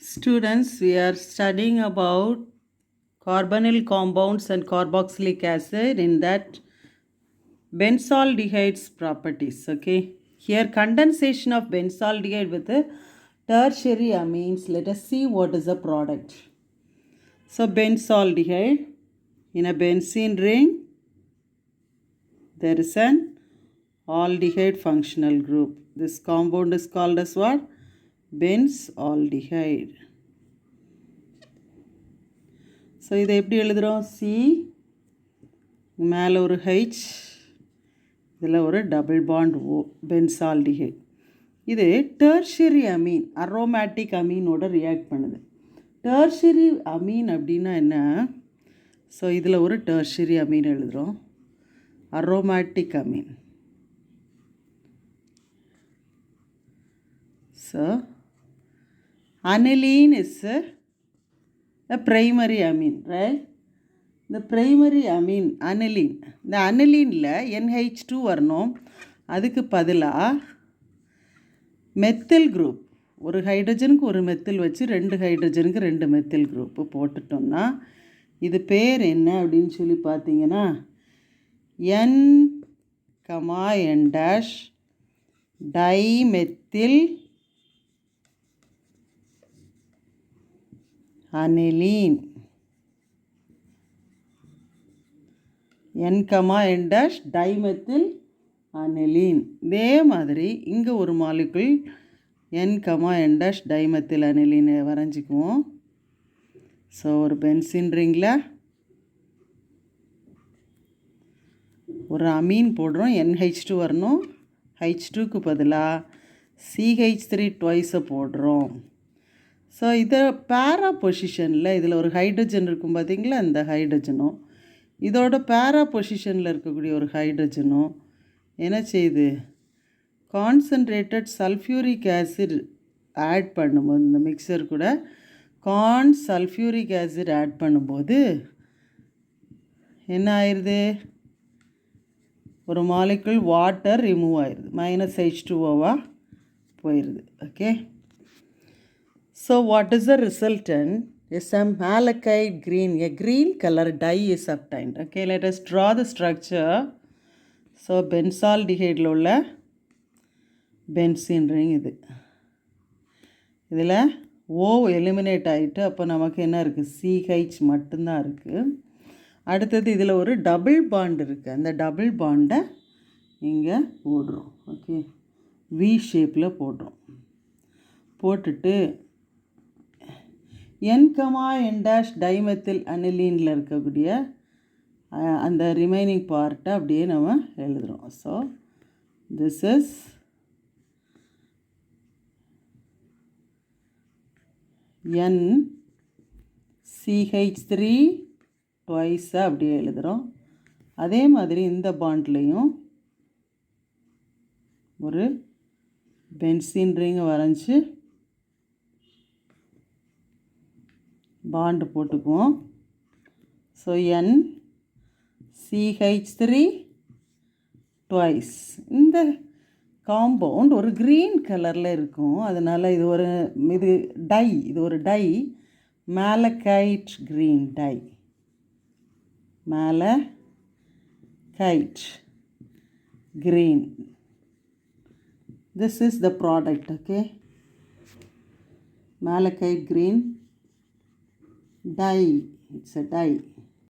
Students, we are studying about carbonyl compounds and carboxylic acid in that benzaldehydes properties. Okay, here condensation of benzaldehyde with the tertiary amines. Let us see what is the product. So benzaldehyde in a benzene ring, there is an aldehyde functional group. This compound is called as what? Benzaldehyde. So இதை எப்படி எழுதுகிறோம்? C மேலே ஒரு H, இதில் ஒரு double bond O, benzaldehyde. இது tertiary amine, aromatic அமீனோட react பண்ணுது. டெர்ஷரி அமீன் அப்படின்னா என்ன? ஸோ இதில் ஒரு டெர்ஷரி அமீன் எழுதுகிறோம், aromatic amine. So aniline is a primary amine, right? The primary amine, aniline. இந்த அனிலீனில் NH2 வரணும். அதுக்கு பதிலாக மெத்தில் குரூப், ஒரு ஹைட்ரஜனுக்கு ஒரு மெத்தில் வச்சு 2 ஹைட்ரஜனுக்கு 2 மெத்தில் குரூப்பு போட்டுட்டோம்னா இது பேர் என்ன அப்படின்னு சொல்லி பார்த்தீங்கன்னா N, N dash dimethyl aniline. N, N dash dimethyl aniline. இதே மாதிரி இங்கே ஒரு molecule N, N dash dimethyl aniline வரைஞ்சிக்குவோம். ஸோ ஒரு பென்சின் ரிங்கில் ஒரு அமீன் போடுறோம், NH2 வரணும், H2க்கு பதிலாக CH3 ட்வைஸை போடுறோம். ஸோ இதை பேரா பொசிஷனில் இதில் ஒரு ஹைட்ரஜன் இருக்கும் பார்த்திங்களா, இந்த ஹைட்ரஜனும் இதோட பேரா பொசிஷனில் இருக்கக்கூடிய ஒரு ஹைட்ரஜனும் என்ன செய்யுது? கான்சன்ட்ரேட்டட் சல்ஃபியூரிக் ஆசிட் ஆட் பண்ணும்போது, இந்த மிக்சர் கூட சல்ஃபியூரிக் ஆசிட் ஆட் பண்ணும்போது என்ன ஆயிடுது? ஒரு மாலிகுல் வாட்டர் ரிமூவ் ஆயிடுது, -H2O போயிடுது. Okay, so what is the resultant? Is a malachite green, a green color dye is obtained. Okay, let us draw the structure. So benzaldehyde உள்ள benzene ring இது. இதில் O eliminate ஆகிட்டு அப்போ நமக்கு என்ன இருக்குது? CH மட்டும்தான் இருக்குது. அடுத்தது இதில் ஒரு டபுள் பாண்ட் இருக்குது, அந்த டபுள் பாண்டை இங்கே போடுறோம். ஓகே, V ஷேப்பில் போடுறோம். போட்டுட்டு N, N dash டைமெத்தில் அனிலீனில் இருக்கக்கூடிய அந்த ரிமைனிங் பார்ட்டை அப்படியே நம்ம எழுதுகிறோம். ஸோ திஸ் இஸ் NCH3 ட்வைஸாக அப்படியே எழுதுகிறோம். அதே மாதிரி இந்த பாண்ட்லேயும் ஒரு பென்சின் ரிங்கை வரைஞ்சி பாண்டு போட்டுக்குவோம். So NCH3 twice. இந்த காம்பவுண்ட் ஒரு க்ரீன் கலரில் இருக்கும், அதனால் இது ஒரு dye, malachite green dye, malachite green. This is the product. Okay, malachite green dye, it's a dye.